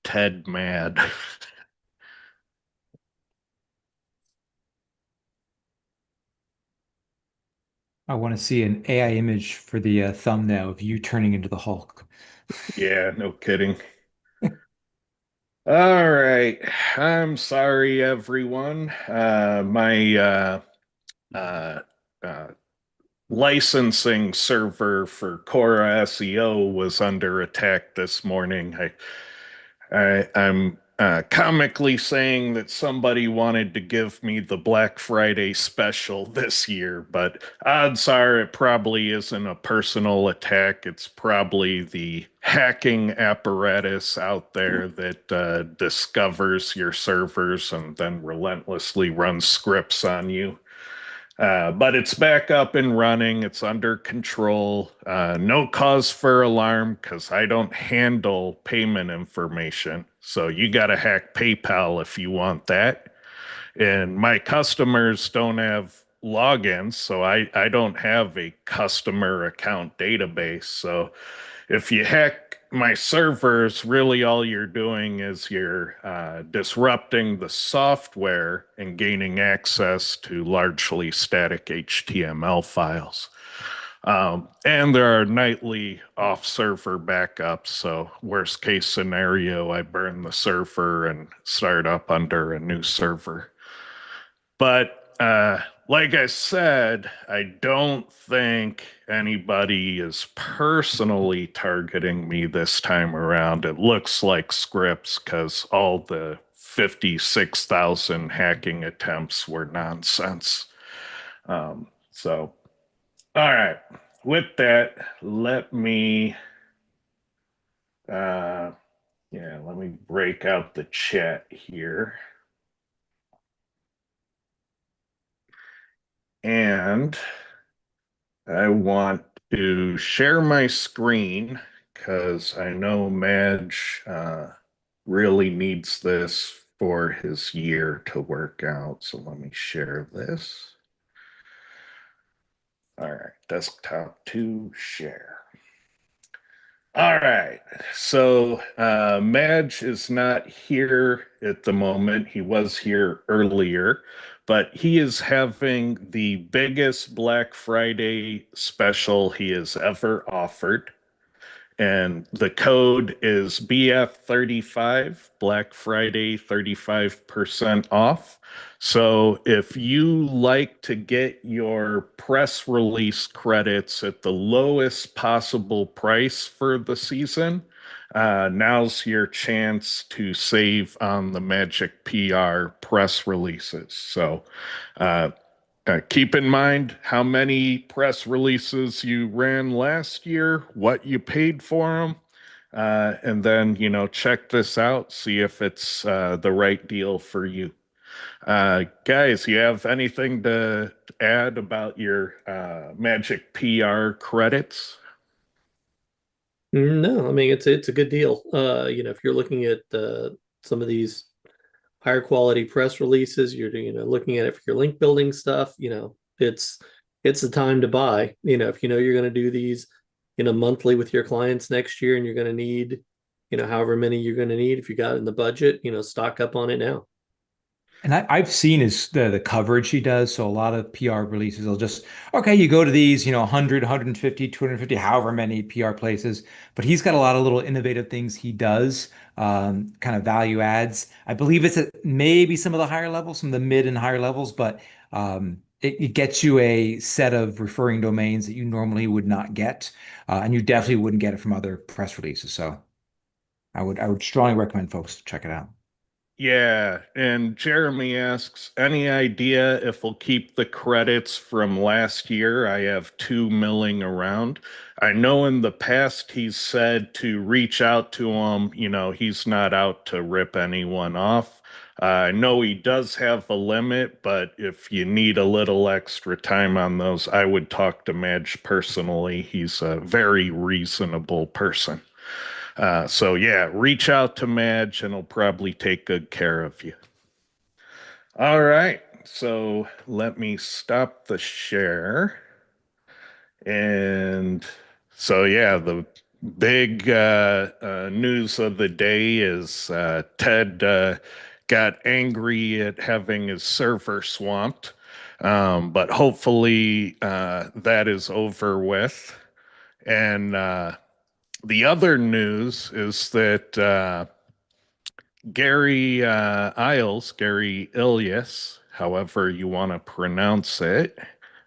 Ted mad. I want to see an AI image for the thumbnail of you turning into the Hulk. Yeah, no kidding. All right. I'm sorry, everyone. My uh, uh, licensing server for Cora SEO was under attack this morning. I'm comically saying that somebody wanted to give me the Black Friday special this year, but odds are it probably isn't a personal attack. It's probably the hacking apparatus out there that discovers your servers and then relentlessly runs scripts on you. But it's back up and running. It's under control. No cause for alarm because I don't handle payment information. So you got to hack PayPal if you want that. And my customers don't have logins, so I don't have a customer account database. So if you hack my servers, really all you're doing is you're disrupting the software and gaining access to largely static HTML files. And there are nightly off server backups. So, worst case scenario, I burn the server and start up under a new server. But like I said, I don't think anybody is personally targeting me this time around. It looks like scripts because all the 56,000 hacking attempts were nonsense. So, all right. With that, uh, let me break out the chat here. And I want to share my screen because I know Madge really needs this for his year to work out. So let me share this. All right, desktop to share. All right. So Madge is not here at the moment. He was here earlier, but he is having the biggest Black Friday special he has ever offered. And the code is BF35, Black Friday 35% off. So if you like to get your press release credits at the lowest possible price for the season, now's your chance to save on the Magic PR press releases. So uh, keep in mind how many press releases you ran last year, what you paid for them, and then, check this out, see if it's the right deal for you. Guys, you have anything to add about your Magic PR credits? No, I mean it's a good deal. If you're looking at some of these higher quality press releases, you're looking at it for your link building stuff, it's the time to buy. If you know you're going to do these, monthly with your clients next year and you're going to need, however many you're going to need, if you got it in the budget, stock up on it now. And I've seen his the coverage he does. So a lot of PR releases will just, okay, you go to these, 100, 150, 250, however many PR places. But he's got a lot of little innovative things he does, kind of value adds. I believe it's at maybe some of the higher levels, some of the mid and higher levels, but it gets you a set of referring domains that you normally would not get. And you definitely wouldn't get it from other press releases. So I would strongly recommend folks check it out. Yeah, and Jeremy asks, any idea if we'll keep the credits from last year? I have two milling around. I know in the past he's said to reach out to him. He's not out to rip anyone off. I know he does have a limit, but if you need a little extra time on those, I would talk to Madge personally. He's a very reasonable person. So yeah, reach out to Madge and he'll probably take good care of you. All right. So let me stop the share. And so yeah, the Big news of the day is Ted got angry at having his server swamped, but hopefully that is over with. And the other news is that Gary Ilyas, however you want to pronounce it.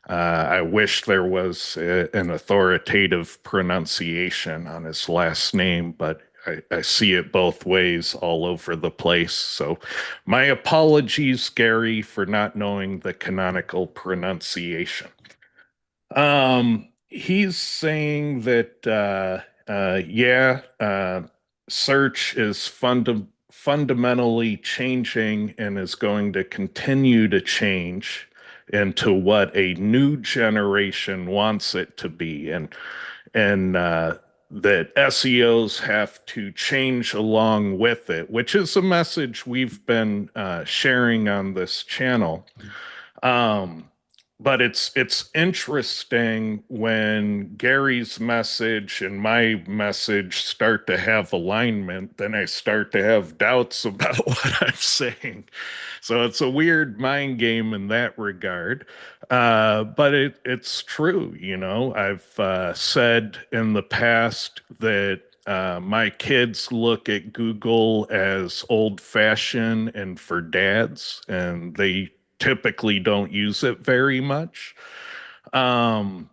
I wish there was an authoritative pronunciation on his last name, but I see it both ways all over the place. So, my apologies, Gary, for not knowing the canonical pronunciation. He's saying that yeah, search is fundamentally changing and is going to continue to change into what a new generation wants it to be, and that SEOs have to change along with it, which is a message we've been sharing on this channel. Um, but it's interesting when Gary's message and my message start to have alignment, then I start to have doubts about what I'm saying. So it's a weird mind game in that regard. But it's true, you know. I've said in the past that my kids look at Google as old-fashioned and for dads, and they typically don't use it very much. Um,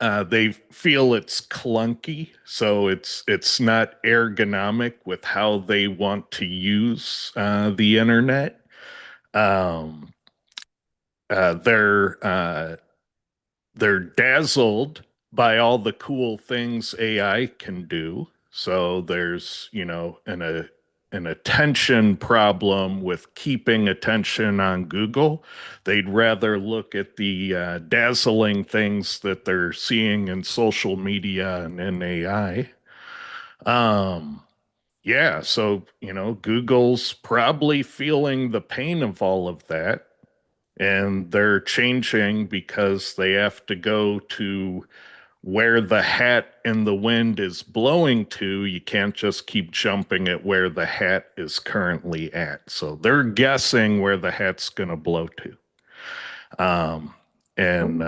they feel it's clunky, so it's not ergonomic with how they want to use the internet. Um, uh, they're uh, they're dazzled by all the cool things AI can do. So there's, you know, an attention problem with keeping attention on Google. They'd rather look at the dazzling things that they're seeing in social media and in AI. Um, yeah, so, you know, Google's probably feeling the pain of all of that, and they're changing because they have to go to where the hat in the wind is blowing to. You can't just keep jumping at where the hat is currently at. So they're guessing where the hat's going to blow to. Um, and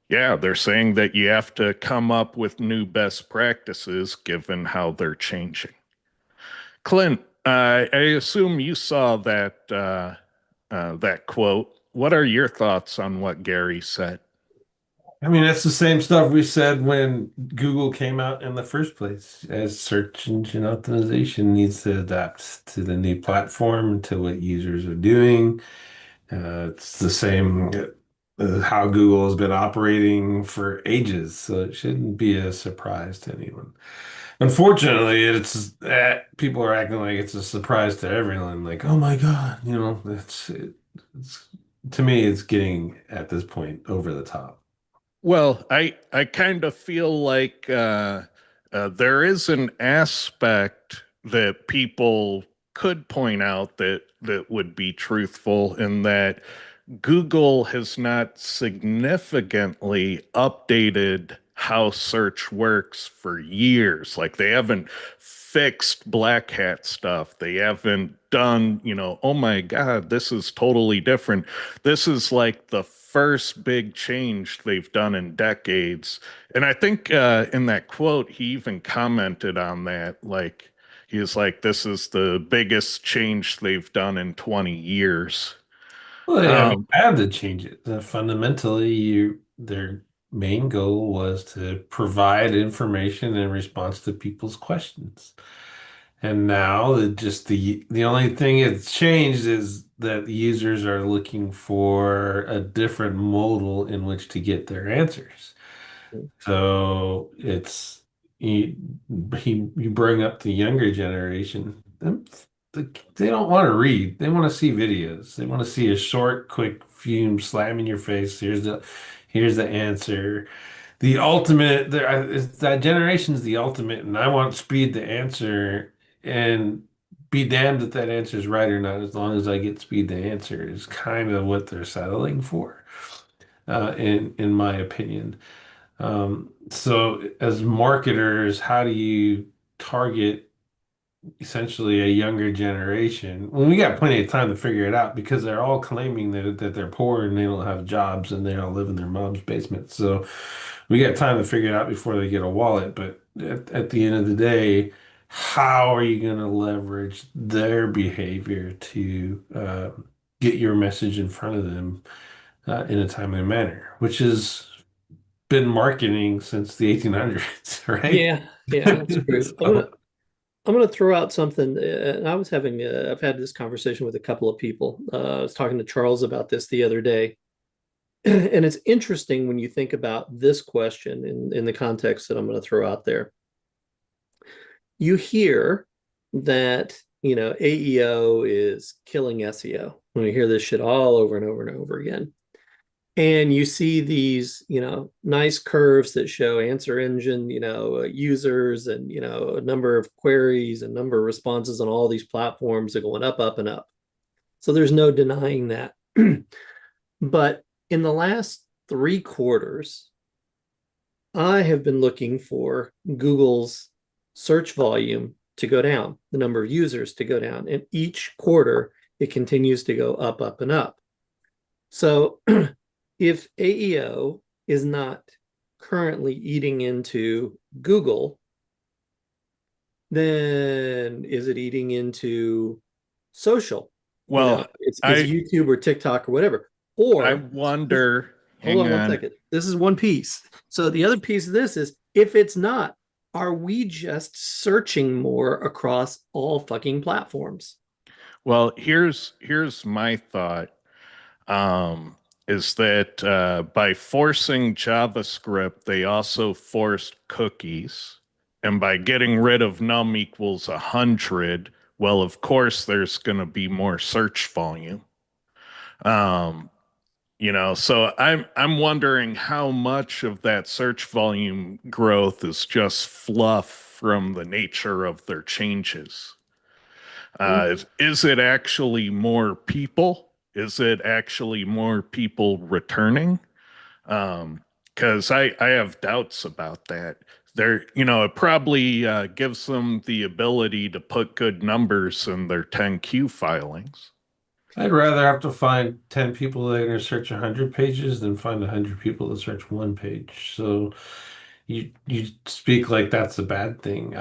yeah, they're saying that you have to come up with new best practices given how they're changing. Clint, I assume you saw that quote. What are your thoughts on what Gary said? I mean, that's the same stuff we said when Google came out in the first place, as search engine optimization needs to adapt to the new platform, to what users are doing. It's the same how Google has been operating for ages, so it shouldn't be a surprise to anyone. Unfortunately, people are acting like it's a surprise to everyone, like, oh my God, it's to me, it's getting at this point over the top. Well, I kind of feel like there is an aspect that people could point out that would be truthful in that Google has not significantly updated how search works for years. Like they haven't fixed black hat stuff. They haven't done, you know, oh my God, this is totally different. This is like the first big change they've done in decades. And I think in that quote, he even commented on that. Like, he was like, this is the biggest change they've done in 20 years. Well, they haven't Um, had to change it. Fundamentally, their main goal was to provide information in response to people's questions. And now the only thing that's changed is that the users are looking for a different modal in which to get their answers. So it's you, you bring up the younger generation. They don't want to read. They want to see videos. They want to see a short, quick fume slam in your face. Here's the answer. The ultimate. That generation's the ultimate, and I want speed to answer and be damned if that answer is right or not. As long as I get speed to answer is kind of what they're settling for, in my opinion. So as marketers, how do you target essentially a younger generation when we got plenty of time to figure it out because they're all claiming that they're poor and they don't have jobs and they all live in their mom's basement. So we got time to figure it out before they get a wallet. But at the end of the day, how are you going to leverage their behavior to get your message in front of them in a timely manner, which has been marketing since the 1800s, right? Yeah, yeah, that's true. So, I'm gonna throw out something. And I was having I've had this conversation with a couple of people. I was talking to Charles about this the other day, and it's interesting when you think about this question in the context that I'm going to throw out there. You hear that, AEO is killing SEO. When you hear this shit all over and over and over again. And you see these, nice curves that show answer engine, users and, a number of queries and number of responses on all these platforms are going up, up, and up. So there's no denying that. But in the last 3 quarters, I have been looking for Google's search volume to go down, the number of users to go down. And each quarter, it continues to go up, up, and up. So if AEO is not currently eating into Google, then is it eating into social? Well, It's I YouTube or TikTok or whatever. I Or wonder, hold hang on one on. second. This is one piece. So the other piece of this is if it's not, are we just searching more across all fucking platforms? Well, here's my thought. Is that by forcing JavaScript, they also forced cookies. And by getting rid of num equals 100, well, of course, there's going to be more search volume. Um, so I'm wondering how much of that search volume growth is just fluff from the nature of their changes. Is it actually more people? Is it actually more people returning? Because I have doubts about that. It probably gives them the ability to put good numbers in their 10Q filings. I'd rather have to find 10 people that are going to search 100 pages than find 100 people that search one page. So you speak like that's a bad thing.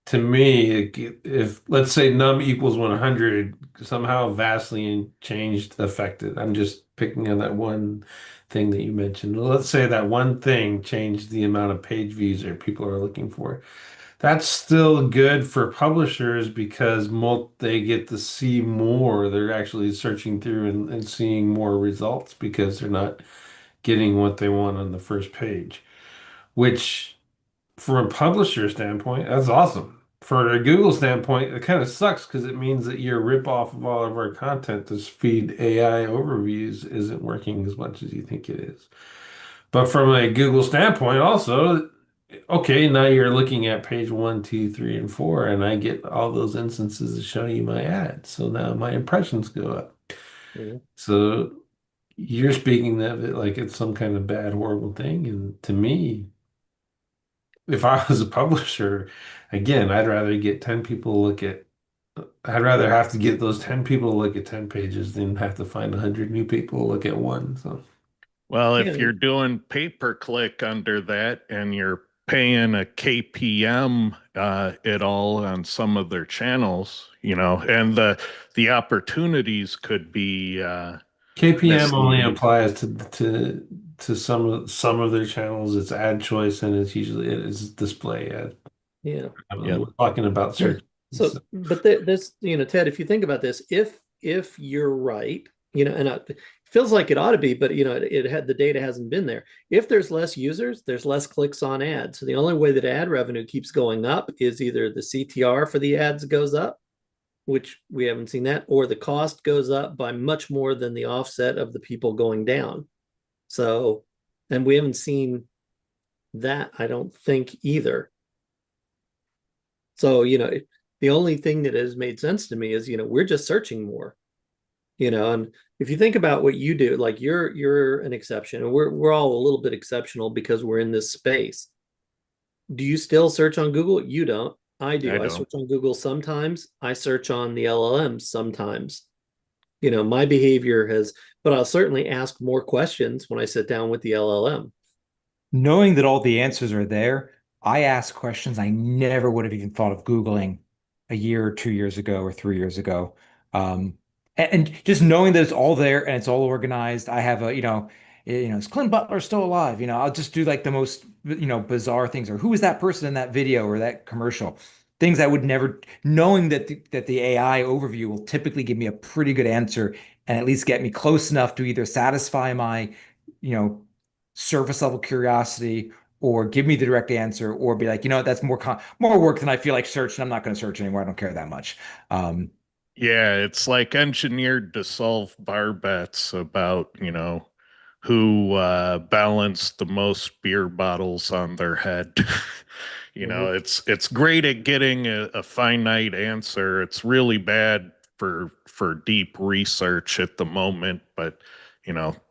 To me, if let's say num equals 100, somehow vastly changed affected. I'm just picking on that one thing that you mentioned. Let's say that one thing changed the amount of page views that people are looking for. That's still good for publishers because they get to see more. They're actually searching through and seeing more results because they're not getting what they want on the first page, which from a publisher standpoint, that's awesome. For a Google standpoint, it kind of sucks because it means that your rip-off of all of our content to feed AI overviews isn't working as much as you think it is. But from a Google standpoint, also, okay, now you're looking at page one, two, three, and four, and I get all those instances to show you my ad. So now my impressions go up. Mhm. So you're speaking of it like it's some kind of bad, horrible thing. And to me, if I was a publisher, again, I'd rather have to get those 10 people to look at 10 pages than have to find 100 new people to look at one. So Well, if Yeah, you're doing pay-per-click under that and you're paying a KPM at all on some of their channels, and the opportunities could be KPM only misleading. applies to some of their channels. It's ad choice and it is display ad. yeah. Yep. We're talking about search. So, but this, Ted, if you think about this, if you're right, and it feels like it ought to be, but it had the data hasn't been there. If there's less users, there's less clicks on ads. So the only way that ad revenue keeps going up is either the CTR for the ads goes up, which we haven't seen that, or the cost goes up by much more than the offset of the people going down. So, and we haven't seen that, I don't think either. So, the only thing that has made sense to me is, we're just searching more, and if you think about what you do, like you're an exception, and we're all a little bit exceptional because we're in this space. Do you still search on Google? You don't. I I do. I don't. search on Google sometimes. I search on the LLMs sometimes. My behavior has, but I'll certainly ask more questions when I sit down with the LLM. Knowing that all the answers are there, I ask questions I never would have even thought of Googling a year or 2 years ago or 3 years ago. And just knowing that it's all there and it's all organized, I have is Clint Butler still alive? I'll just do like the most, bizarre things, or who is that person in that video or that commercial? Things I would never, knowing that the AI overview will typically give me a pretty good answer and at least get me close enough to either satisfy my, you know, surface level curiosity, or give me the direct answer, or be like, that's more work than I feel like searching. I'm not going to search anymore. I don't care that much. Um, Yeah, it's like engineered to solve bar bets about, who balanced the most beer bottles on their head. Mhm. It's great at getting a finite answer. It's really bad for deep research at the moment, but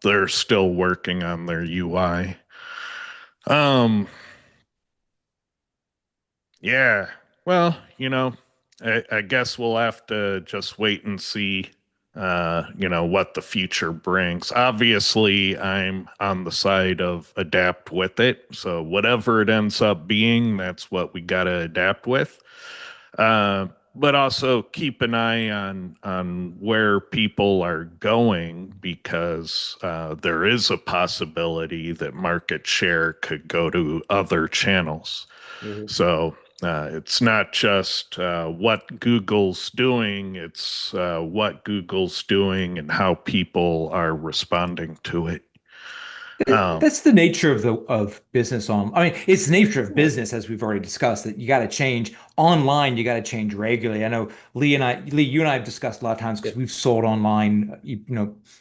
they're still working on their UI. Um, Yeah. Well, I guess we'll have to just wait and see, what the future brings. Obviously, I'm on the side of adapt with it. So whatever it ends up being, that's what we got to adapt with. But also keep an eye on where people are going, because there is a possibility that market share could go to other channels. Mhm. So it's not just what Google's doing, it's what Google's doing and how people are responding to it. Um, That's the nature of business I mean, it's the nature of business, as we've already discussed, that you got to change online, you got to change regularly. I know Lee, you and I have discussed a lot of times Yeah. because we've sold online,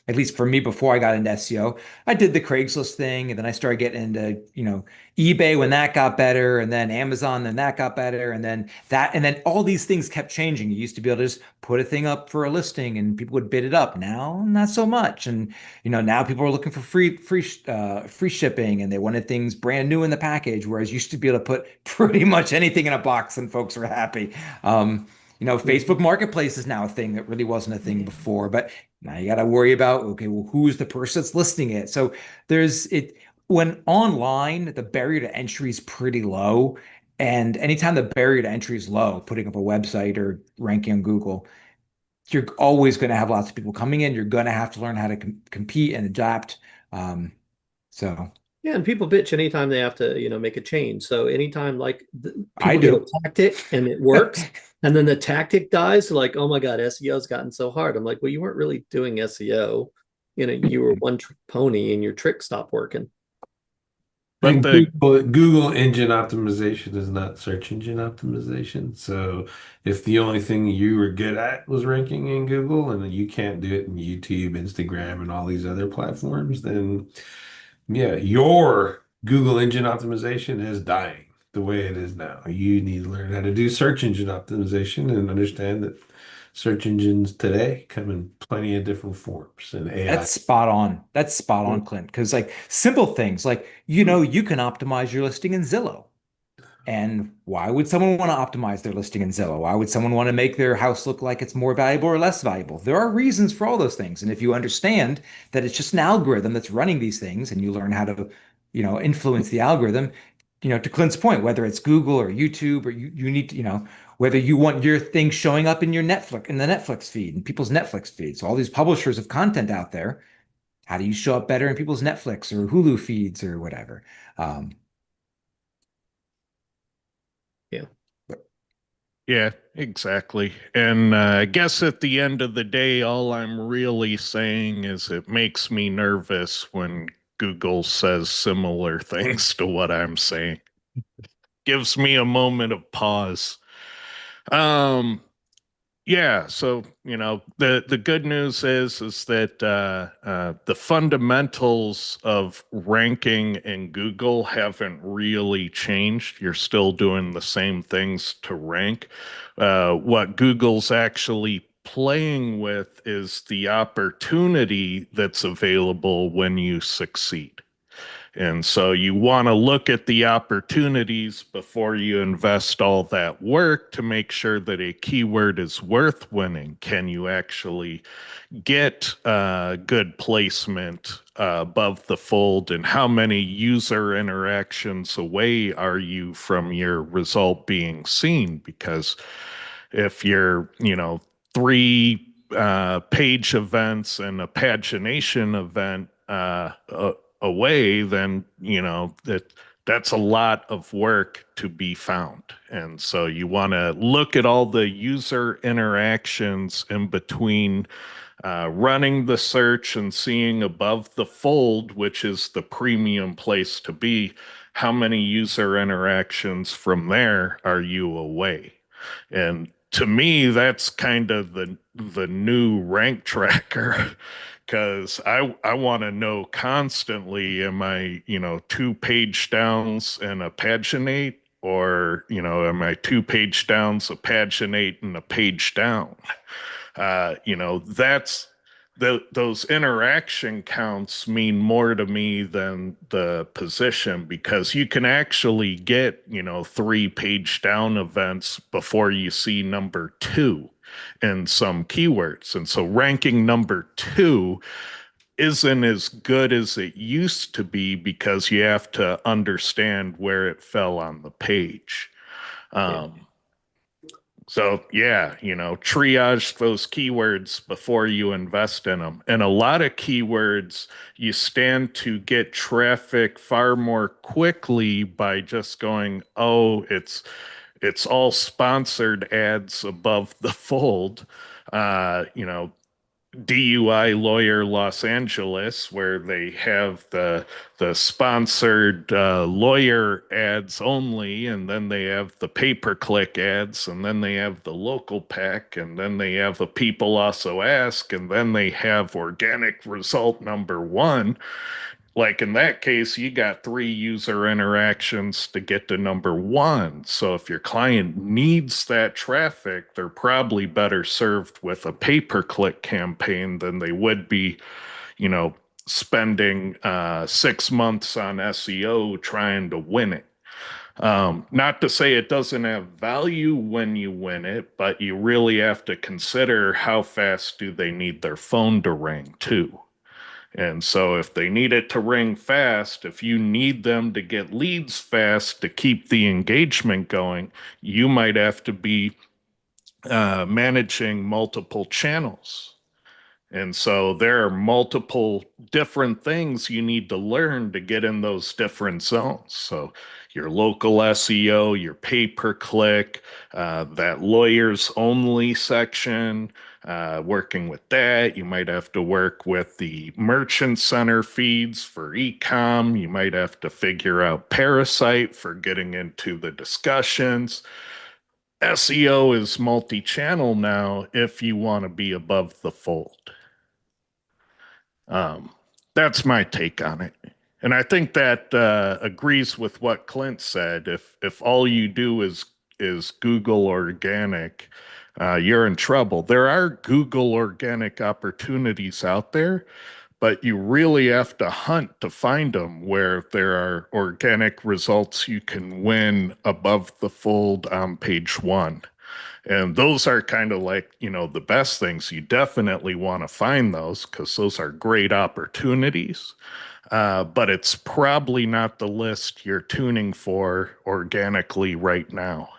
at least for me before I got into SEO. I did the Craigslist thing, and then I started getting into, eBay when that got better, and then Amazon, then that got better, and then all these things kept changing. You used to be able to just put a thing up for a listing and people would bid it up. Now, not so much. And now people are looking for free shipping, and they wanted things brand new in the package, whereas you used to be able to put pretty much anything in a box and folks were happy. Facebook Mhm. Marketplace is now a thing that really wasn't a thing before, but now you got to worry about, okay, well, who's the person that's listing it? So there's it when online, the barrier to entry is pretty low. And anytime the barrier to entry is low, putting up a website or ranking on Google, you're always going to have lots of people coming in. You're going to have to learn how to compete and adapt. Um, so Yeah, and people bitch anytime they have to, make a change. So anytime like I people get a do. tactic and it works, and then the tactic dies, they're like, oh my God, SEO's gotten so hard. I'm like, well, you weren't really doing SEO. You were one trick pony and your trick stopped working. but And the Google engine optimization is not search engine optimization. So if the only thing you were good at was ranking in Google and you can't do it in YouTube, Instagram, and all these other platforms, then yeah, your Google engine optimization is dying the way it is now. You need to learn how to do search engine optimization and understand that search engines today come in plenty of different forms and AI. That's spot on. That's spot Mhm. on, Clint. Because like simple things like, you can optimize your listing in Zillow. And why would someone want to optimize their listing in Zillow? Why would someone want to make their house look like it's more valuable or less valuable? There are reasons for all those things. And if you understand that it's just an algorithm that's running these things and you learn how to, influence the algorithm, to Clint's point, whether it's Google or YouTube, or you need to, whether you want your thing showing up in the Netflix feed and people's Netflix feeds. So all these publishers of content out there, how do you show up better in people's Netflix or Hulu feeds or whatever? Um, Yeah. Yeah, exactly. And I guess at the end of the day, all I'm really saying is it makes me nervous when Google says similar things to what I'm saying. Gives me a moment of pause. Um, Yeah, so the good news is that the fundamentals of ranking in Google haven't really changed. You're still doing the same things to rank. What Google's actually playing with is the opportunity that's available when you succeed. And so you want to look at the opportunities before you invest all that work to make sure that a keyword is worth winning. Can you actually get good placement above the fold, and how many user interactions away are you from your result being seen? Because if you're, three page events and a pagination event away, then that's a lot of work to be found. And so you want to look at all the user interactions in between running the search and seeing above the fold, which is the premium place to be, how many user interactions from there are you away? And to me, that's kind of the new rank tracker because I want to know constantly, am I, two page downs and a paginate, or, am I two page downs, a paginate, and a page down? That's those interaction counts mean more to me than the position, because you can actually get, three page down events before you see number two in some keywords. And so ranking number two isn't as good as it used to be because you have to understand where it fell on the page. Yeah. So yeah, triage those keywords before you invest in them. And a lot of keywords you stand to get traffic far more quickly by just going, oh, it's all sponsored ads above the fold. DUI lawyer Los Angeles, where they have the sponsored lawyer ads only, and then they have the pay-per-click ads, and then they have the local pack, and then they have a people also ask, and then they have organic result number one. Like in that case, you got three user interactions to get to number one. So if your client needs that traffic, they're probably better served with a pay-per-click campaign than they would be, you know, spending 6 months on SEO trying to win it. Not to say it doesn't have value when you win it, but you really have to consider how fast do they need their phone to ring too. And so, if they need it to ring fast, if you need them to get leads fast to keep the engagement going, you might have to be managing multiple channels. And so, there are multiple different things you need to learn to get in those different zones. So, your local SEO, your pay per click, that lawyers only section, working with that. You might have to work with the merchant center feeds for ecom. You might have to figure out Parasite for getting into the discussions. SEO is multi-channel now if you want to be above the fold. Um, that's my take on it. And I think that agrees with what Clint said. If all you do is Google organic, you're in trouble. There are Google organic opportunities out there, but you really have to hunt to find them where there are organic results you can win above the fold on page one. And those are kind of like, the best things. You definitely want to find those because those are great opportunities. But it's probably not the list you're tuning for organically right now.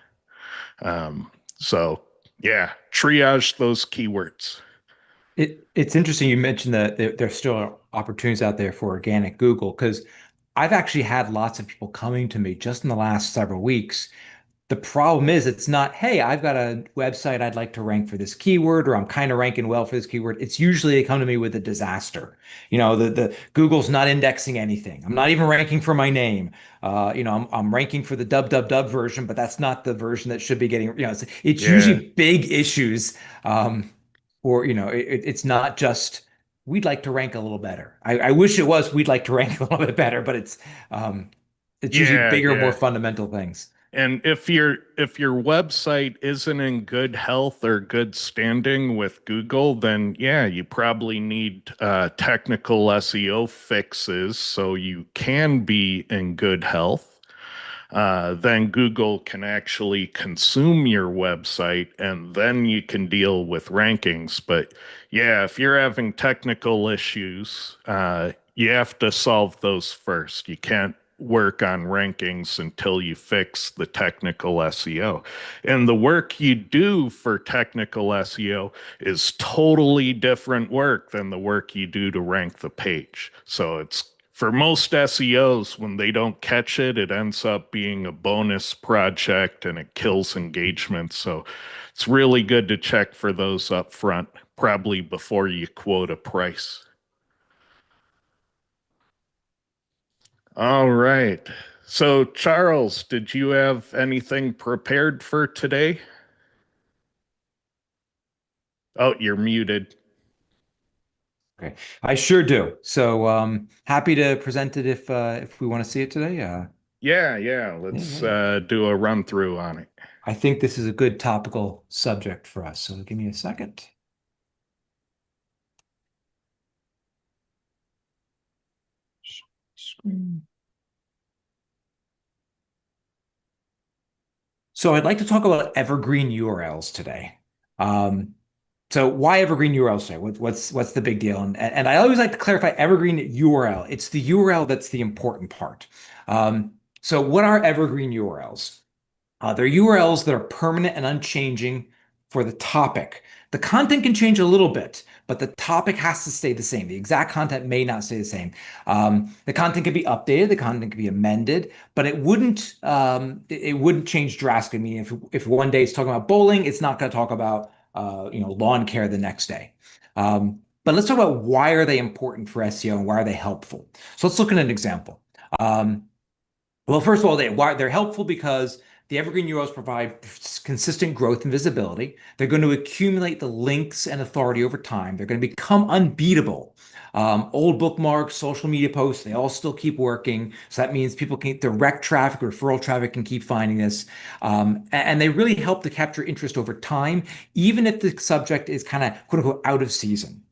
So, yeah, triage those keywords. It's interesting you mentioned that there's still opportunities out there for organic Google because I've actually had lots of people coming to me just in the last several weeks. The problem is it's not, hey, I've got a website I'd like to rank for this keyword, or I'm kind of ranking well for this keyword. It's usually they come to me with a disaster. The Google's not indexing anything. I'm not even ranking for my name. I'm ranking for the dub version, but that's not the version that should be getting, it's Yeah, usually big issues. Or, it's not just we'd like to rank a little better. I wish it was we'd like to rank a little bit better, but it's usually yeah, bigger, more yeah. fundamental things. And if your website isn't in good health or good standing with Google, then yeah, you probably need technical SEO fixes so you can be in good health. Then Google can actually consume your website and then you can deal with rankings. But yeah, if you're having technical issues, you have to solve those first. You can't work on rankings until you fix the technical SEO. And the work you do for technical SEO is totally different work than the work you do to rank the page. So it's for most SEOs, when they don't catch it, it ends up being a bonus project and it kills engagement. So it's really good to check for those up front, probably before you quote a price. All right. So, Charles, did you have anything prepared for today? Oh, you're muted. Okay, I sure do. So happy to present it if we want to see it today. Yeah, yeah. Yeah, yeah, Let's yeah. do a run through on it. I think this is a good topical subject for us. So give me a second. Screen. So I'd like to talk about evergreen URLs today. Um, so why evergreen URLs today? What's the big deal? And I always like to clarify evergreen URL. It's the URL that's the important part. So what are evergreen URLs? They're URLs that are permanent and unchanging for the topic. The content can change a little bit, but the topic has to stay the same. The exact content may not stay the same. The content can be updated, the content can be amended, but it wouldn't change drastically. I mean, if one day it's talking about bowling, it's not going to talk about lawn care the next day. But let's talk about why are they important for SEO and why are they helpful? So let's look at an example. Um, well, first of all, they're helpful because the evergreen URLs provide consistent growth and visibility. They're going to accumulate the links and authority over time. They're going to become unbeatable. Old bookmarks, social media posts, they all still keep working. So that means people can direct traffic, referral traffic can keep finding this. And they really help to capture interest over time, even if the subject is kind of quote unquote out of season.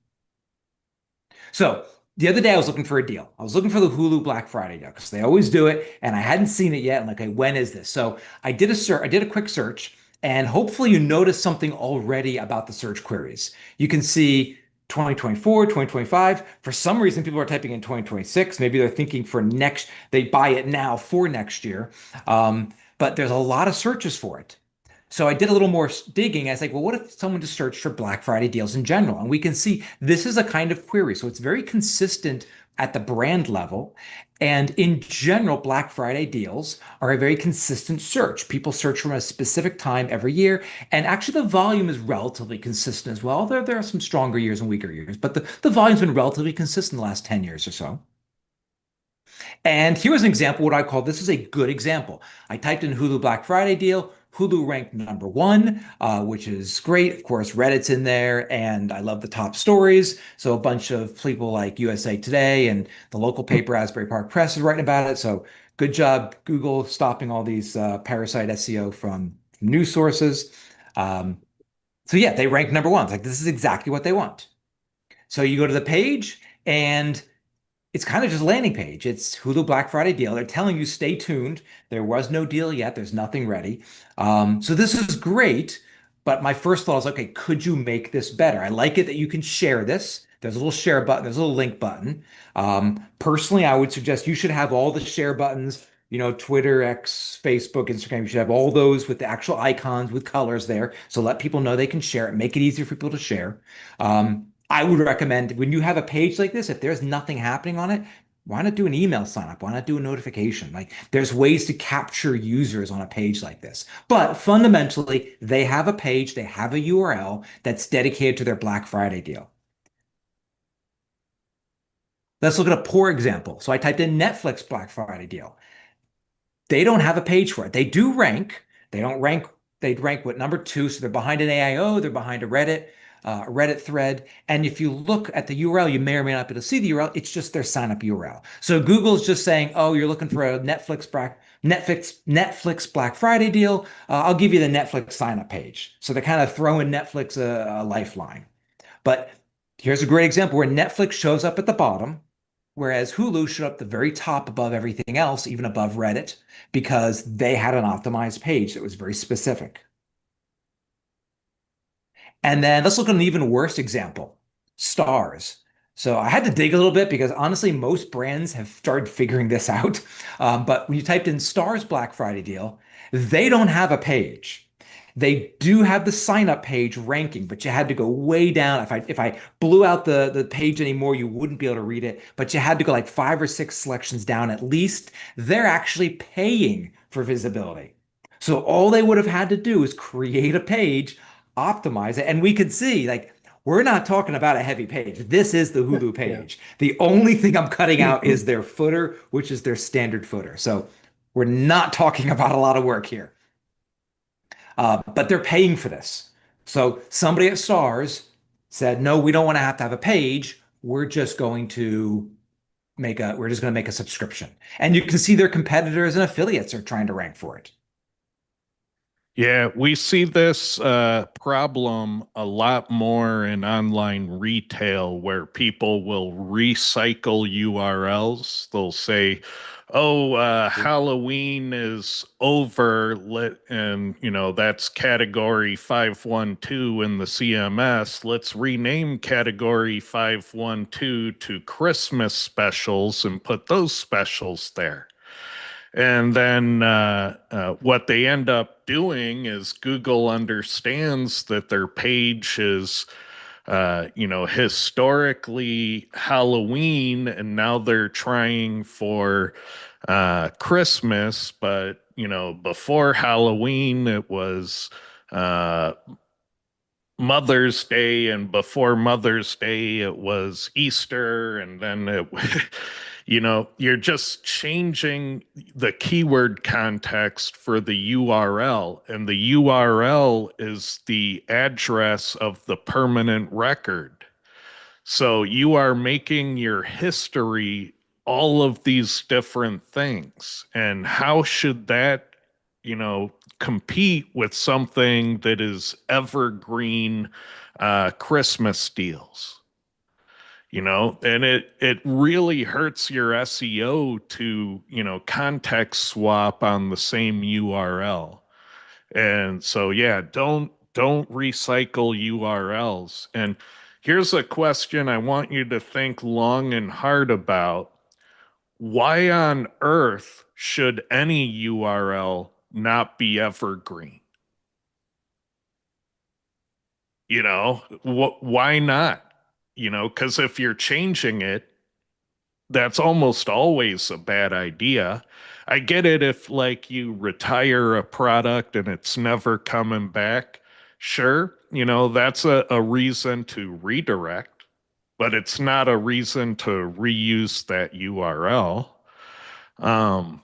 So the other day I was looking for a deal. I was looking for the Hulu Black Friday deal because they always do it, and I hadn't seen it yet. I'm like, okay, when is this? So I did a quick search, and hopefully you noticed something already about the search queries. You can see 2024, 2025. For some reason, people are typing in 2026. Maybe they're thinking they buy it now for next year. But there's a lot of searches for it. So I did a little more digging. I was like, well, what if someone just searched for Black Friday deals in general? And we can see this is a kind of query. So it's very consistent at the brand level. And in general, Black Friday deals are a very consistent search. People search from a specific time every year. And actually, the volume is relatively consistent as well. There are some stronger years and weaker years, but the volume's been relatively consistent the last 10 years or so. And here's an example, what I call this is a good example. I typed in Hulu Black Friday deal. Hulu ranked number one, which is great. Of course, Reddit's in there, and I love the top stories. So a bunch of people like USA Today and the local paper Asbury Park Press is writing about it. So good job, Google, stopping all these parasite SEO from news sources. Um, so yeah, they ranked number one. It's like this is exactly what they want. So you go to the page, and it's kind of just a landing page. It's Hulu Black Friday deal. They're telling you stay tuned. There was no deal yet. There's nothing ready. So this is great. But my first thought is, okay, could you make this better? I like it that you can share this. There's a little share button. There's a little link button. Personally, I would suggest you should have all the share buttons, Twitter, X, Facebook, Instagram. You should have all those with the actual icons with colors there. So let people know they can share it. Make it easier for people to share. I would recommend when you have a page like this, if there's nothing happening on it, why not do an email sign up? Why not do a notification? Like there's ways to capture users on a page like this. But fundamentally, they have a page, they have a URL that's dedicated to their Black Friday deal. Let's look at a poor example. So I typed in Netflix Black Friday deal. They don't have a page for it. They do rank. They don't rank. They'd rank what number two. So they're behind an AIO. They're behind a Reddit. Reddit thread. And if you look at the URL, you may or may not be able to see the URL. It's just their sign up URL. So Google's just saying, oh, you're looking for a Netflix Black Friday deal. I'll give you the Netflix sign up page. So they're kind of throwing Netflix a lifeline. But here's a great example where Netflix shows up at the bottom, whereas Hulu showed up the very top above everything else, even above Reddit, because they had an optimized page that was very specific. And then let's look at an even worse example, stars. So I had to dig a little bit because honestly, most brands have started figuring this out. But when you typed in stars Black Friday deal, they don't have a page. They do have the sign up page ranking, but you had to go way down. If I blew out the page anymore, you wouldn't be able to read it. But you had to go like 5 or 6 selections down at least. They're actually paying for visibility. So all they would have had to do is create a page, optimize it, and we could see like we're not talking about a heavy page. This is the Hulu Yeah. page. The only thing I'm cutting out is their footer, which is their standard footer. So we're not talking about a lot of work here. But they're paying for this. So somebody at Stars said, no, we don't want to have a page. We're just going to make a subscription. And you can see their competitors and affiliates are trying to rank for it. Yeah, we see this problem a lot more in online retail where people will recycle URLs. They'll say, oh, Halloween is over, and that's category 512 in the CMS. Let's rename category 512 to Christmas specials and put those specials there. And then what they end up doing is Google understands that their page is, historically Halloween, and now they're trying for Christmas. But, before Halloween, it was Mother's Day, and before Mother's Day, it was Easter, and then you're just changing the keyword context for the URL, and the URL is the address of the permanent record. So you are making your history all of these different things. And how should that, compete with something that is evergreen Christmas deals? And it really hurts your SEO to, context swap on the same URL. And so, yeah, don't recycle URLs. And here's a question I want you to think long and hard about. Why on earth should any URL not be evergreen? Why not? Because if you're changing it, that's almost always a bad idea. I get it if like you retire a product and it's never coming back. Sure, that's a reason to redirect, but it's not a reason to reuse that URL. Um,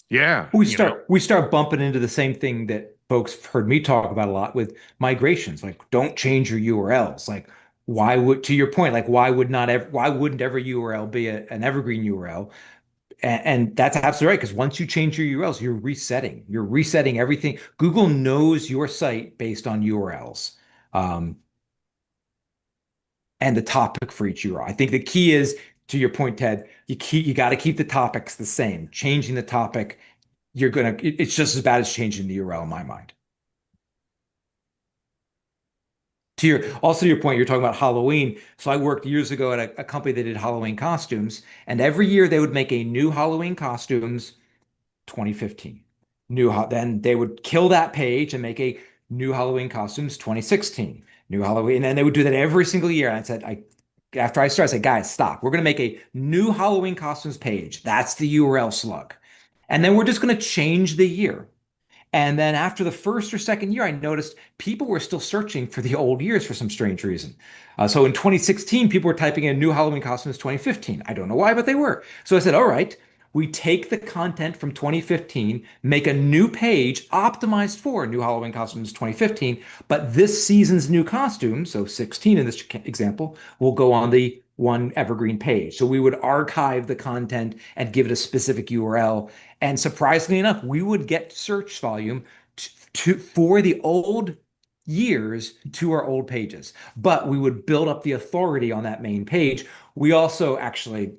yeah, We start bumping into the same thing that folks have heard me talk about a lot with migrations. Like, don't change your URLs. Like, to your point, like why wouldn't every URL be an evergreen URL? And that's absolutely right, because once you change your URLs, you're resetting everything. Google knows your site based on URLs. Um, and the topic for each URL. I think the key is, to your point, Ted, you got to keep the topics the same. Changing the topic, it's just as bad as changing the URL in my mind. To your point, you're talking about Halloween. So I worked years ago at a company that did Halloween costumes, and every year they would make a new Halloween costumes 2015. Then they would kill that page and make a new Halloween costumes 2016. New Halloween, and they would do that every single year. And I said, after I started, I said, guys, stop. We're going to make a new Halloween costumes page. That's the URL slug. And then we're just going to change the year. And then after the first or second year, I noticed people were still searching for the old years for some strange reason. So in 2016, people were typing in new Halloween costumes 2015. I don't know why, but they were. So I said, all right, We take the content from 2015, make a new page optimized for new Halloween costumes 2015, but this season's new costumes, so 16 in this example, will go on the one Evergreen page. So we would archive the content and give it a specific URL. And surprisingly enough, we would get search volume for the old years to our old pages, but we would build up the authority on that main page. We also actually,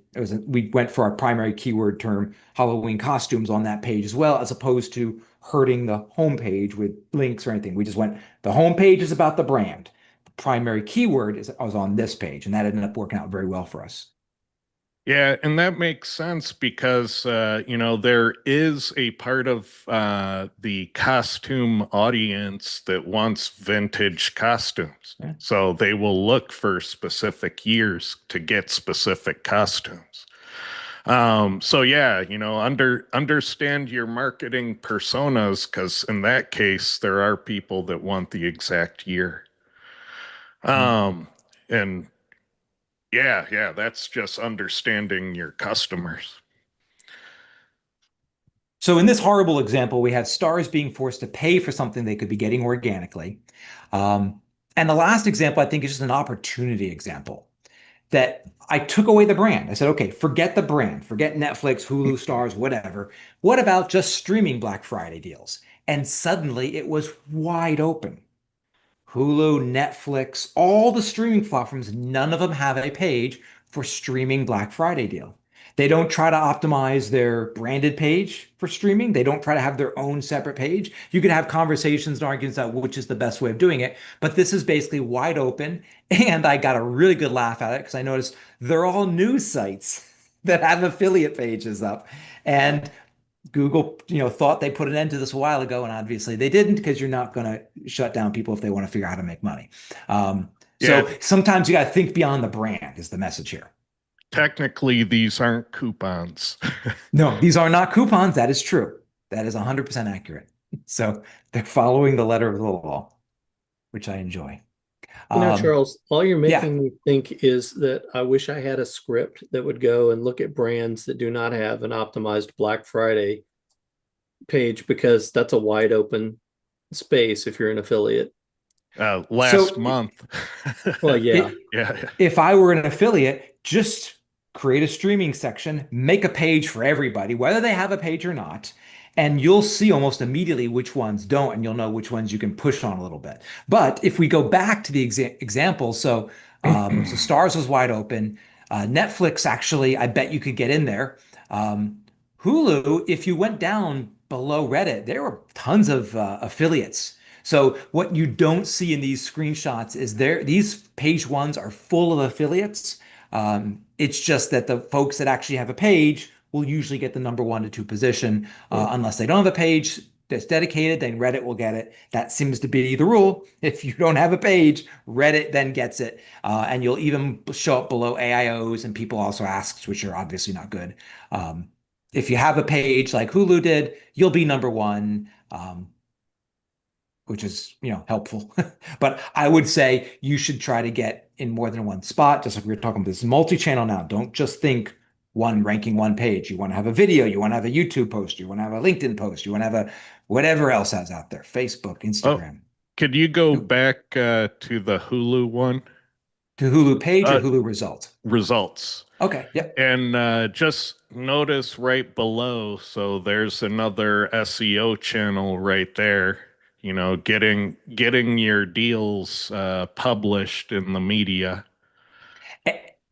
we went for our primary keyword term, Halloween costumes on that page as well, as opposed to hurting the homepage with links or anything. We just went, the homepage is about the brand. The primary keyword was on this page, and that ended up working out very well for us. Yeah, and that makes sense because there is a part of the costume audience that wants vintage costumes. Yeah. So they will look for specific years to get specific costumes. So yeah, understand your marketing personas, because in that case, there are people that want the exact year. And yeah, that's just understanding your customers. So in this horrible example, we have stars being forced to pay for something they could be getting organically. And the last example, I think, is just an opportunity example that I took away the brand. I said, okay, forget the brand, forget Netflix, Hulu, Stars, whatever. What about just streaming Black Friday deals? And suddenly it was wide open. Hulu, Netflix, all the streaming platforms, none of them have a page for streaming Black Friday deal. They don't try to optimize their branded page for streaming. They don't try to have their own separate page. You could have conversations and arguments about which is the best way of doing it, but this is basically wide open. And I got a really good laugh at it because I noticed they're all news sites that have affiliate pages up. And Google, thought they put an end to this a while ago, and obviously they didn't, because you're not going to shut down people if they want to figure out how to make money. So Yeah, sometimes you got to think beyond the brand is the message here. technically these aren't coupons. No, these are not coupons. That is true. That is 100% accurate. So they're following the letter of the law, which I enjoy. Charles, all you're Yeah. making me think is that I wish I had a script that would go and look at brands that do not have an optimized Black Friday page, because that's a wide open space if you're an affiliate. Last So month. Well, yeah. Yeah. if I were an affiliate, just create a streaming section, make a page for everybody, whether they have a page or not, and you'll see almost immediately which ones don't, and you'll know which ones you can push on a little bit. But if we go back to the example, so Stars was wide open. Netflix, actually, I bet you could get in there. Hulu, if you went down below Reddit, there were tons of affiliates. So what you don't see in these screenshots is these page ones are full of affiliates. It's just that the folks that actually have a page will usually get the number 1 to 2 position. Unless they don't have a page that's dedicated, then Reddit will get it. That seems to be the rule. If you don't have a page, Reddit then gets it. And you'll even show up below AIOs and people also asks, which are obviously not good. If you have a page like Hulu did, you'll be number 1. Which is, helpful. But I would say you should try to get in more than one spot, just like we were talking about. This multi-channel now. Don't just think ranking one page. You want to have a video, you want to have a YouTube post, you want to have a LinkedIn post, you want to have a whatever else has out there, Facebook, Oh, Instagram. could you go To back to the Hulu one? Hulu page or Uh, Hulu result? Results. Okay, yep. And just notice right below, so there's another SEO channel right there. Getting your deals published in the media.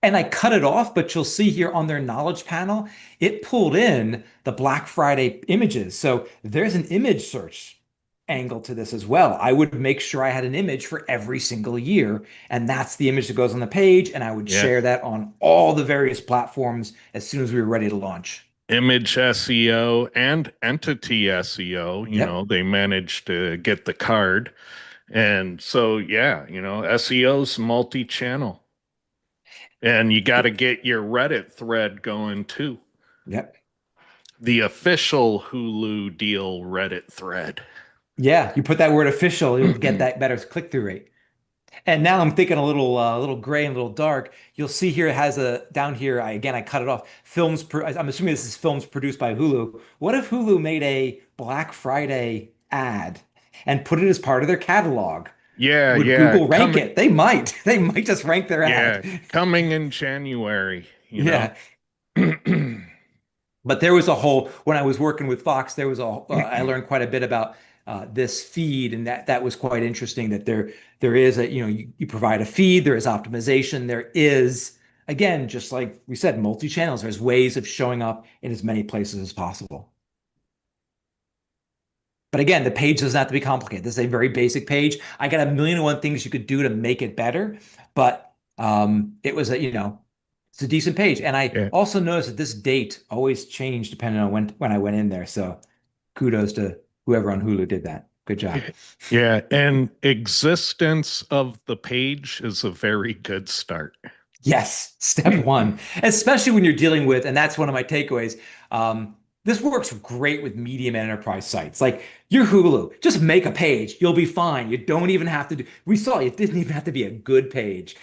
And I cut it off, but you'll see here on their knowledge panel, it pulled in the Black Friday images. So there's an image search angle to this as well. I would make sure I had an image for every single year, and that's the image that goes on the page, and I would Yeah. share that on all the various platforms as soon as we were ready to launch. Image SEO and entity SEO, Yep. they managed to get the card. And so, yeah, SEO's multi-channel. And you got to get your Reddit thread going too. Yep. The official Hulu deal Reddit thread. Yeah, you put that word official, you'll get that better click-through rate. And now I'm thinking a little gray and a little dark. You'll see here it has a down here. I cut it off. I'm assuming this is films produced by Hulu. What if Hulu made a Black Friday ad and put it as part of their catalog? Yeah, Would yeah, Google rank coming. it? They might. They might just rank their ad. Yeah, coming in January. You know. Yeah. But there was a whole, when I was working with Fox, there was I learned quite a bit about this feed, and that was quite interesting. That there is a, you provide a feed, there is optimization, there is, again, just like we said, multi-channels. There's ways of showing up in as many places as possible. But again, the page doesn't have to be complicated. This is a very basic page. I got a million and one things you could do to make it better, but it was it's a decent page. And I Yeah. also noticed that this date always changed depending on when I went in there. So kudos to whoever on Hulu did that. Good job. Yeah, and existence of the page is a very good start. Yes, step one, especially when you're dealing with, and that's one of my takeaways. This works great with medium enterprise sites. Like your Hulu, just make a page. You'll be fine. You don't even have to do, we saw it didn't even have to be a good page.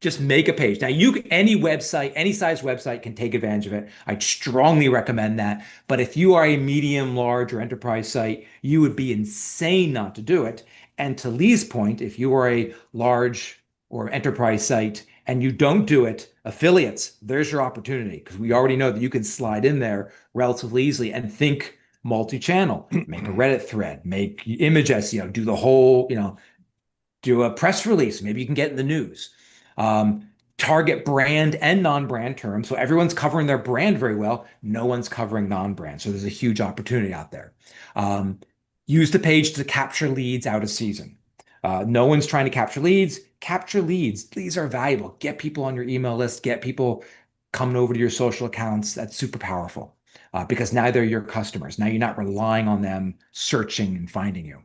Just make a page. Now any website, any size website can take advantage of it. I'd strongly recommend that. But if you are a medium, large, or enterprise site, you would be insane not to do it. And to Lee's point, if you are a large or enterprise site and you don't do it, affiliates, there's your opportunity because we already know that you can slide in there relatively easily and think multi-channel, make a Reddit thread, make image SEO, do the whole, do a press release. Maybe you can get in the news. Target brand and non-brand terms. So everyone's covering their brand very well. No one's covering non-brand. So there's a huge opportunity out there. Use the page to capture leads out of season. No one's trying to capture leads. Capture leads. Leads are valuable. Get people on your email list. Get people coming over to your social accounts. That's super powerful because now they're your customers. Now you're not relying on them searching and finding you.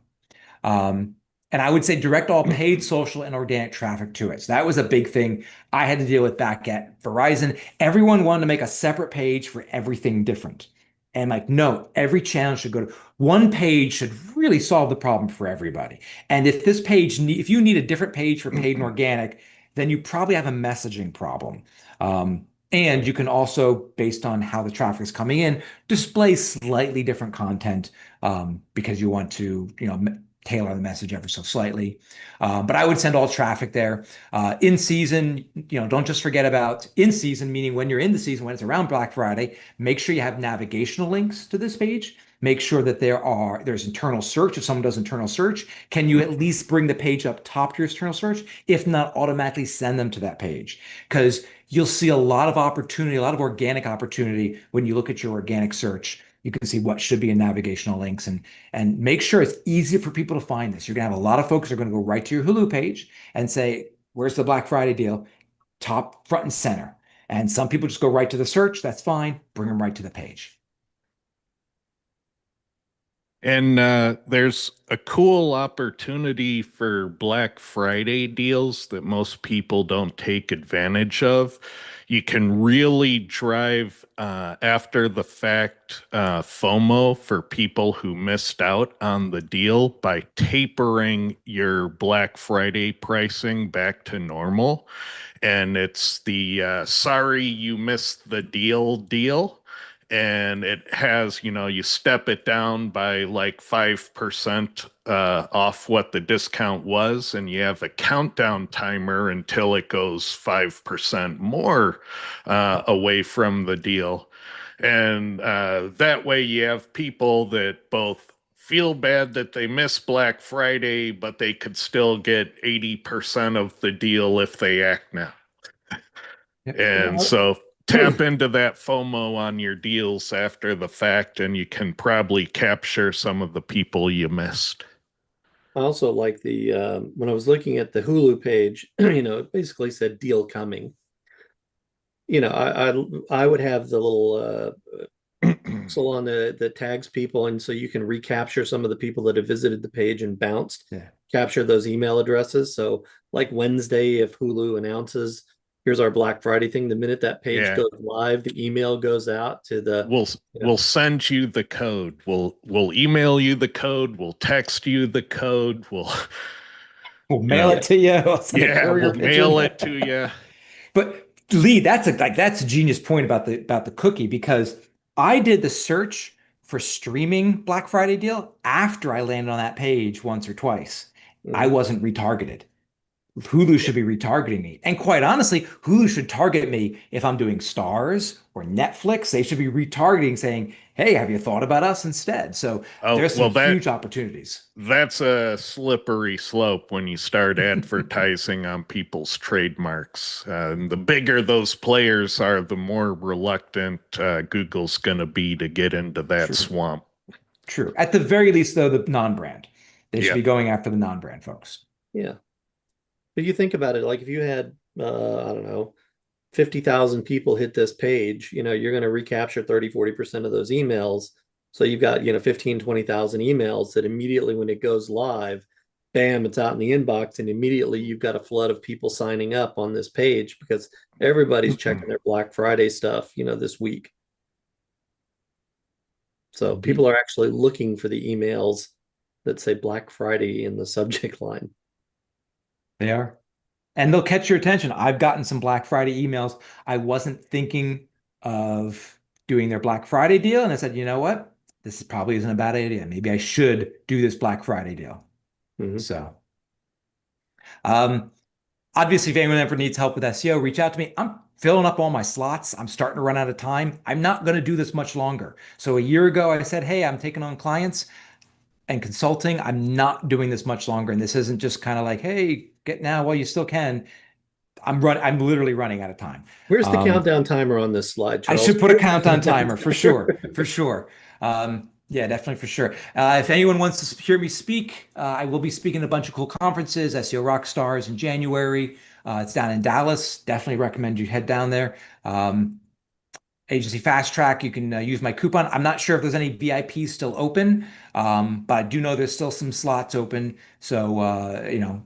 Um, and I would say direct all paid social and organic traffic to it. So that was a big thing I had to deal with back at Verizon. Everyone wanted to make a separate page for everything different. And like, no, every channel should go to one page should really solve the problem for everybody. And if this page, if you need a different page for paid and organic, then you probably have a messaging problem. And you can also, based on how the traffic is coming in, display slightly different content because you want to, tailor the message ever so slightly. But I would send all traffic there. In season, don't just forget about in season, meaning when you're in the season, when it's around Black Friday, make sure you have navigational links to this page. Make sure that there's internal search. If someone does internal search, can you at least bring the page up top to your internal search? If not, automatically send them to that page because you'll see a lot of opportunity, a lot of organic opportunity when you look at your organic search. You can see what should be in navigational links and make sure it's easy for people to find this. You're going to have a lot of folks who are going to go right to your Hulu page and say, where's the Black Friday deal? Top, front, and center. And some people just go right to the search. That's fine. Bring them right to the page. And there's a cool opportunity for Black Friday deals that most people don't take advantage of. You can really drive after the fact FOMO for people who missed out on the deal by tapering your Black Friday pricing back to normal. And it's the sorry you missed the deal, and it has, you step it down by like 5% off what the discount was, and you have a countdown timer until it goes 5% more away from the deal. And that way you have people that both feel bad that they miss Black Friday, but they could still get 80% of the deal if they act now. And Yeah. so tap into that FOMO on your deals after the fact, and you can probably capture some of the people you missed. I also like the when I was looking at the Hulu page, it basically said deal coming. I would have the little on that tags people, and so you can recapture some of the people that have visited the page and bounced. Yeah. Capture those email addresses. So like Wednesday, if Hulu announces here's our Black Friday thing, the minute that page Yeah. goes live, the email goes out to the We'll send you the code. We'll email you the code. We'll text you the code. We'll You mail know, it to you. We'll send a yeah, courier we'll pigeon. mail it to you. But Lee, that's a genius point about the cookie because I did the search for streaming Black Friday deal after I landed on that page once or twice. I Mhm. wasn't retargeted. Hulu should be retargeting me. And quite honestly, Hulu should target me if I'm doing Stars or Netflix. They should be retargeting saying, "Hey, have you thought about us instead?" So Oh, there's some well, huge opportunities. that's a slippery slope when you start advertising on people's trademarks. And the bigger those players are, the more reluctant Google's going to be to get into that True. swamp. True. At the very least, though, the non-brand. They should be Yep. going after the non-brand folks. Yeah. But you think about it, like if you had, I don't know, 50,000 people hit this page, you're going to recapture 30-40% of those emails. So you've got, 15, 20,000 emails that immediately when it goes live, bam, it's out in the inbox. And immediately you've got a flood of people signing up on this page because everybody's checking their Black Friday stuff, this week. So Indeed. people are actually looking for the emails that say Black Friday in the subject line. They are. And they'll catch your attention. I've gotten some Black Friday emails. I wasn't thinking of doing their Black Friday deal. And I said, you know what? This probably isn't a bad idea. Maybe I should do this Black Friday deal. Mhm. So, um, obviously, if anyone ever needs help with SEO, reach out to me. I'm filling up all my slots. I'm starting to run out of time. I'm not going to do this much longer. So a year ago, I said, hey, I'm taking on clients and consulting. I'm not doing this much longer. And this isn't just kind of like, hey, get now while you still can. I'm literally running out of time. Where's the Um, countdown timer on this slide, I Charles? should put Put a a countdown countdown timer for timer. sure, for sure. Yeah, definitely for sure. If anyone wants to hear me speak, I will be speaking at a bunch of cool conferences, SEO Rockstars in January. It's down in Dallas. Definitely recommend you head down there. Agency Fast Track, you can use my coupon. I'm not sure if there's any VIPs still open, but I do know there's still some slots open. So,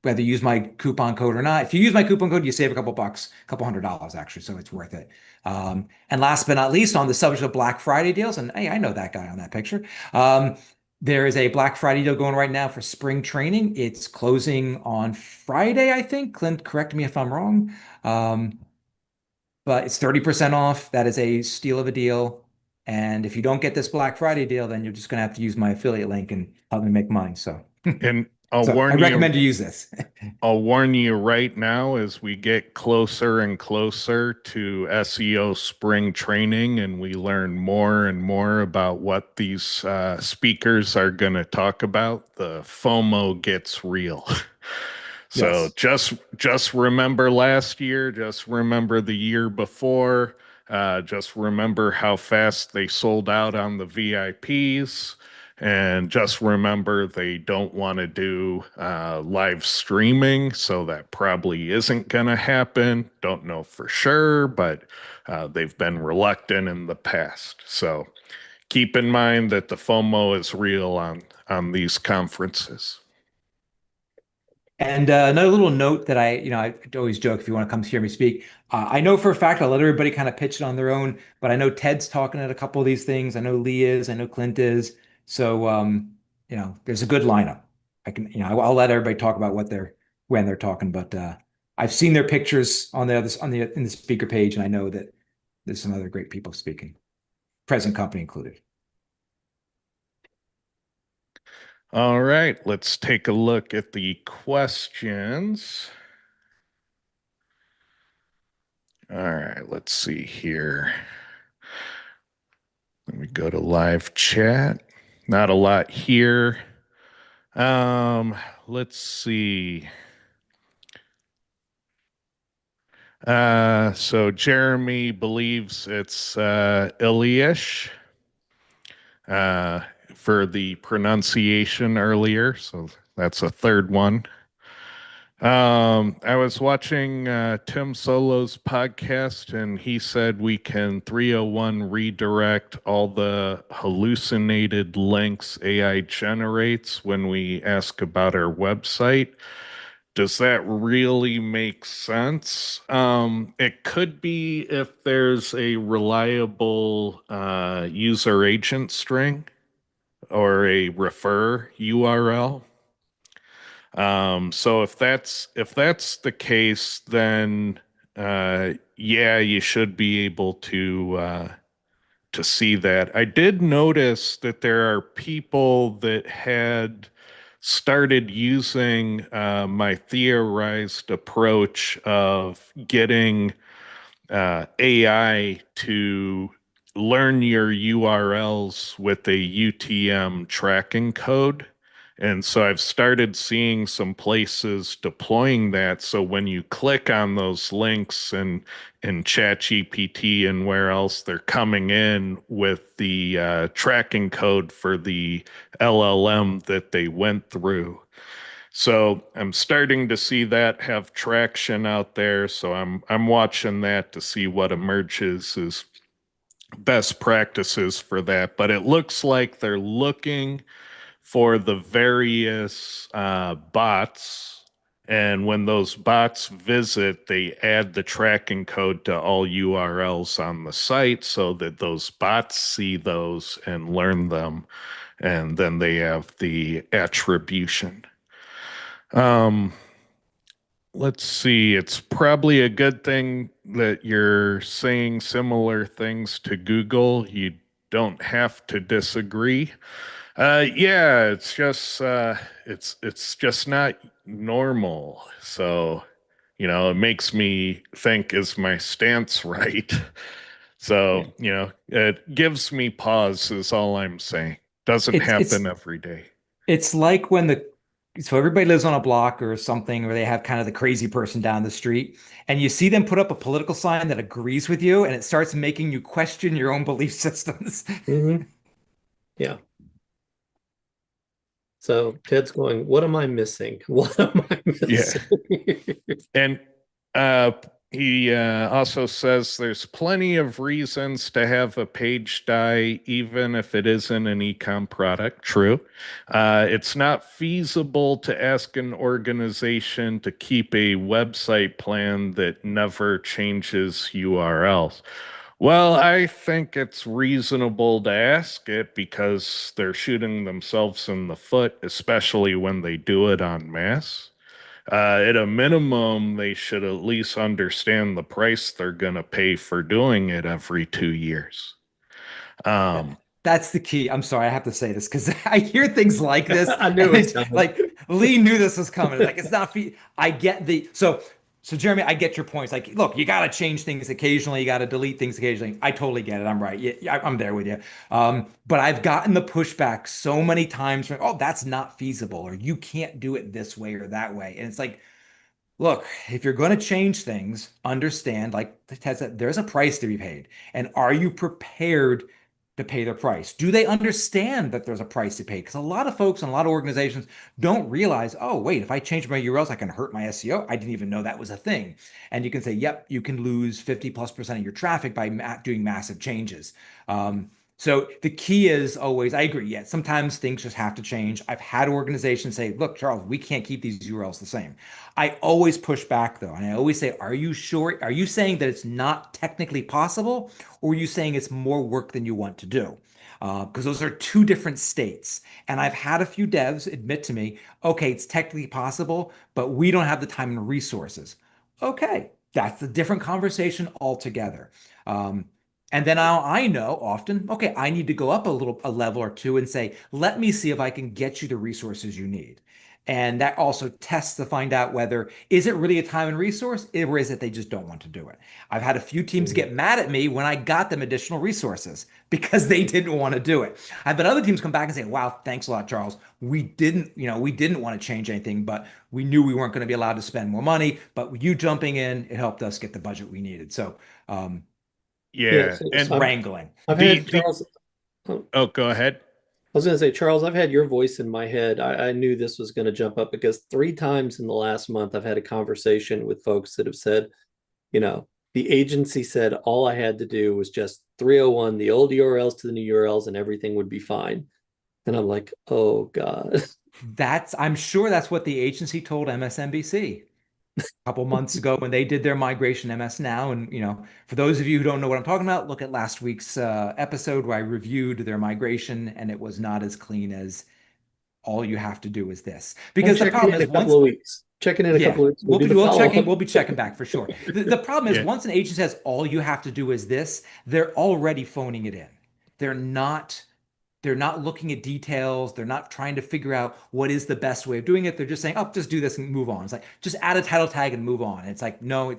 whether you use my coupon code or not, if you use my coupon code, you save a couple bucks, a couple $100 actually. So it's worth it. And last but not least, on the subject of Black Friday deals, and hey, I know that guy on that picture. There is a Black Friday deal going right now for spring training. It's closing on Friday, I think. Clint, correct me if I'm wrong. But it's 30% off. That is a steal of a deal. And if you don't get this Black Friday deal, then you're just going to have to use my affiliate link and help me make money. So, And so I recommend you use this. I'll warn you right now as we get closer and closer to SEO spring training and we learn more and more about what these speakers are going to talk about, the FOMO gets real. So Yes. just remember last year, just remember the year before, just remember how fast they sold out on the VIPs. And just remember, they don't want to do live streaming, so that probably isn't going to happen. Don't know for sure, but they've been reluctant in the past. So keep in mind that the FOMO is real on these conferences. And another little note that I always joke if you want to come hear me speak. I know for a fact I'll let everybody kind of pitch it on their own, but I know Ted's talking at a couple of these things. I know Lee is. I know Clint is. So, there's a good lineup. I can, I'll let everybody talk about when they're talking, but I've seen their pictures on the other in the speaker page, and I know that there's some other great people speaking, present company included. All right, let's take a look at the questions. All right, let's see here. Let me go to live chat. Not a lot here. Um, let's see. So Jeremy believes it's Ilyish uh, for the pronunciation earlier. So that's a third one. I was watching Tim Solo's podcast, and he said we can 301 redirect all the hallucinated links AI generates when we ask about our website. Does that really make sense? It could be if there's a reliable user agent string or a refer URL. So if that's the case, then yeah, you should be able to see that. I did notice that there are people that had started using my theorized approach of getting AI to learn your URLs with a UTM tracking code. And so I've started seeing some places deploying that. So when you click on those links and ChatGPT and where else they're coming in with the tracking code for the LLM that they went through. So I'm starting to see that have traction out there. So I'm watching that to see what emerges as best practices for that. But it looks like they're looking for the various bots. And when those bots visit, they add the tracking code to all URLs on the site so that those bots see those and learn them. And then they have the attribution. Um, let's see. It's probably a good thing that you're saying similar things to Google. You don't have to disagree. Yeah, it's just not normal. So, it makes me think, is my stance right? Yeah. So, it gives me pause is all I'm saying. Doesn't It's happen it's every day. it's like when so everybody lives on a block or something where they have kind of the crazy person down the street, and you see them put up a political sign that agrees with you, and it starts making you question your own belief systems. Hmm. Yeah. So Ted's going, what am I missing? What am I Yeah. missing? And uh, he also says there's plenty of reasons to have a page die, even if it isn't an ecom product. True. It's not feasible to ask an organization to keep a website plan that never changes URLs. Well, I think it's reasonable to ask it because they're shooting themselves in the foot, especially when they do it en masse. At a minimum, they should at least understand the price they're going to pay for doing it every 2 years. Yeah, Um, that's the key. I'm sorry, I have to say this because I hear things like this, I knew and it was it's coming. like Lee knew this was coming. Like it's not fe I get the so Jeremy, I get your points. Like, look, you got to change things occasionally. You got to delete things occasionally. I totally get it. I'm right. Yeah, I'm there with you. But I've gotten the pushback so many times from, oh, that's not feasible, or you can't do it this way or that way. And it's like, look, if you're going to change things, understand, like Ted said, there's a price to be paid. And are you prepared to pay the price? Do they understand that there's a price to pay? Because a lot of folks and a lot of organizations don't realize, oh, wait, if I change my URLs, I can hurt my SEO. I didn't even know that was a thing. And you can say, yep, you can lose 50+% of your traffic by doing massive changes. So the key is always, I agree, yeah, sometimes things just have to change. I've had organizations say, look, Charles, we can't keep these URLs the same. I always push back though, and I always say, are you sure? Are you saying that it's not technically possible, or are you saying it's more work than you want to do? Because those are two different states. And I've had a few devs admit to me, okay, it's technically possible, but we don't have the time and resources. Okay, that's a different conversation altogether. Um, and then I know often, okay, I need to go up a level or two and say, let me see if I can get you the resources you need. And that also tests to find out whether is it really a time and resource or is it they just don't want to do it. I've had a few teams Mhm. get mad at me when I got them additional resources because they didn't want to do it. I've had other teams come back and say, wow, thanks a lot, Charles. We didn't want to change anything, but we knew we weren't going to be allowed to spend more money. But you jumping in, it helped us get the budget we needed. So Yeah, yeah. it's And wrangling. I've had the Charles. Oh, oh, go ahead. I was going to say, Charles, I've had your voice in my head. I knew this was going to jump up because three times in the last month, I've had a conversation with folks that have said, you know, the agency said all I had to do was just 301 the old URLs to the new URLs and everything would be fine. And I'm like, oh God. I'm sure that's what the agency told MSNBC couple months ago when they did their migration MS Now. And, for those of you who don't know what I'm talking about, look at last week's episode where I reviewed their migration and it was not as clean as all you have to do is this. We'll Because the check in problem in is a couple of weeks. Checking in a yeah, couple of weeks. We'll do the we'll follow checking up. we'll be checking back for sure. The problem is Yeah. once an agent says all you have to do is this, they're already phoning it in. They're not they're not looking at details. They're not trying to figure out what is the best way of doing it. They're just saying, "Oh, just do this and move on." It's like just add a title tag and move on. And it's like, no,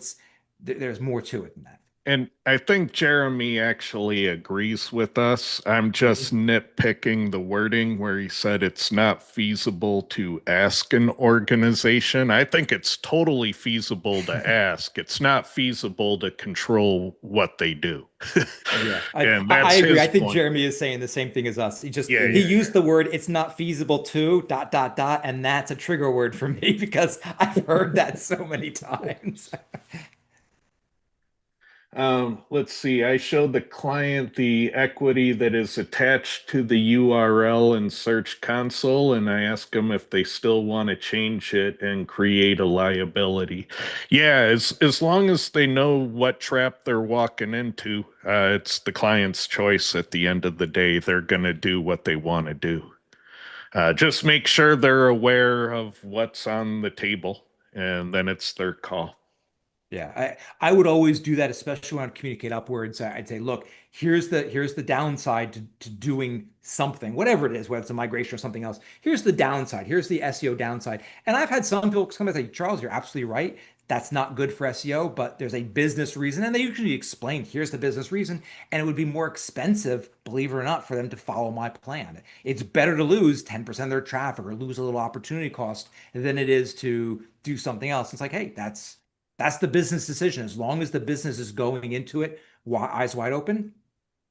there's more to it than that. And I think Jeremy actually agrees with us. I'm just nitpicking the wording where he said it's not feasible to ask an organization. I think it's totally feasible to ask. It's not feasible to control what they do. Yeah, I, And I that's agree. I his think point. Jeremy is saying the same thing as us. Yeah, He yeah. used the word "it's not feasible to dot dot dot," and that's a trigger word for me because I've heard that so many times. Let's see. I showed the client the equity that is attached to the URL in Search Console, and I asked them if they still want to change it and create a liability. Yeah, as long as they know what trap they're walking into, it's the client's choice at the end of the day. They're going to do what they want to do. Just make sure they're aware of what's on the table, and then it's their call. Yeah, I would always do that, especially when I communicate upwards. I'd say, look, here's the downside to doing something, whatever it is, whether it's a migration or something else. Here's the downside. Here's the SEO downside. And I've had some people come and say, Charles, you're absolutely right. That's not good for SEO, but there's a business reason. And they usually explain, here's the business reason. And it would be more expensive, believe it or not, for them to follow my plan. It's better to lose 10% of their traffic or lose a little opportunity cost than it is to do something else. It's like, hey, that's the business decision. As long as the business is going into it eyes wide open,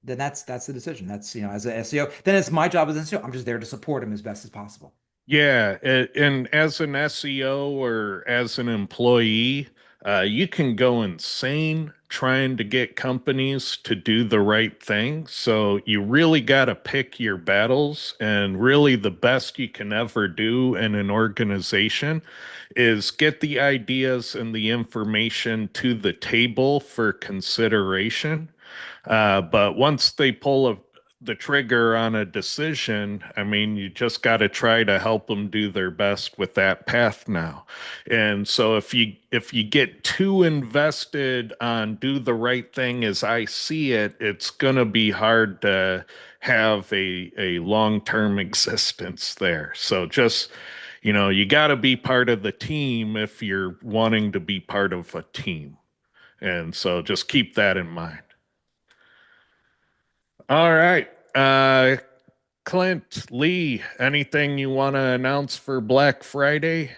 then that's the decision. That's, as an SEO, then it's my job as an SEO. I'm just there to support him as best as possible. Yeah, and as an SEO or as an employee, you can go insane trying to get companies to do the right thing. So you really got to pick your battles, and really the best you can ever do in an organization is get the ideas and the information to the table for consideration. But once they the trigger on a decision, I mean, you just got to try to help them do their best with that path now. And so if you get too invested on do the right thing as I see it, it's going to be hard to have a long-term existence there. So just, you got to be part of the team if you're wanting to be part of a team. And so just keep that in mind. All right. Clint, Lee, anything you want to announce for Black Friday?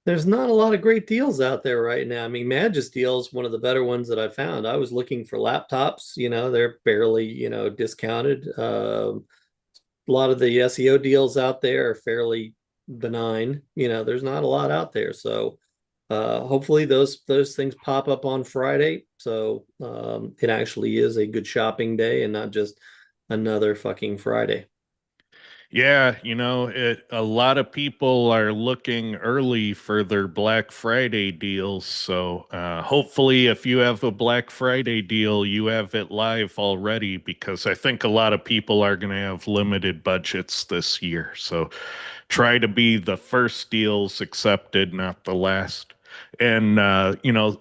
There's not a lot of great deals out there right now. I mean, Magis deals one of the better ones that I found. I was looking for laptops, they're barely, discounted. A lot of the SEO deals out there are fairly benign. There's not a lot out there. So hopefully those things pop up on Friday. So it actually is a good shopping day and not just another fucking Friday. Yeah, a lot of people are looking early for their Black Friday deals. So hopefully, if you have a Black Friday deal, you have it live already because I think a lot of people are going to have limited budgets this year. So try to be the first deals accepted, not the last. And,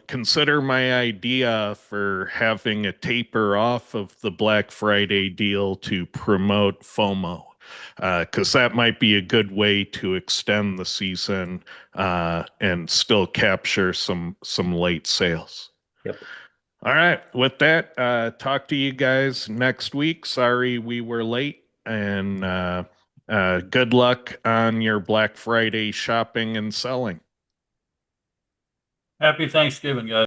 consider my idea for having a taper off of the Black Friday deal to promote FOMO, because that might be a good way to extend the season and still capture some late sales. Yep. All right. With that, talk to you guys next week. Sorry we were late, and good luck on your Black Friday shopping and selling. Happy Thanksgiving, guys.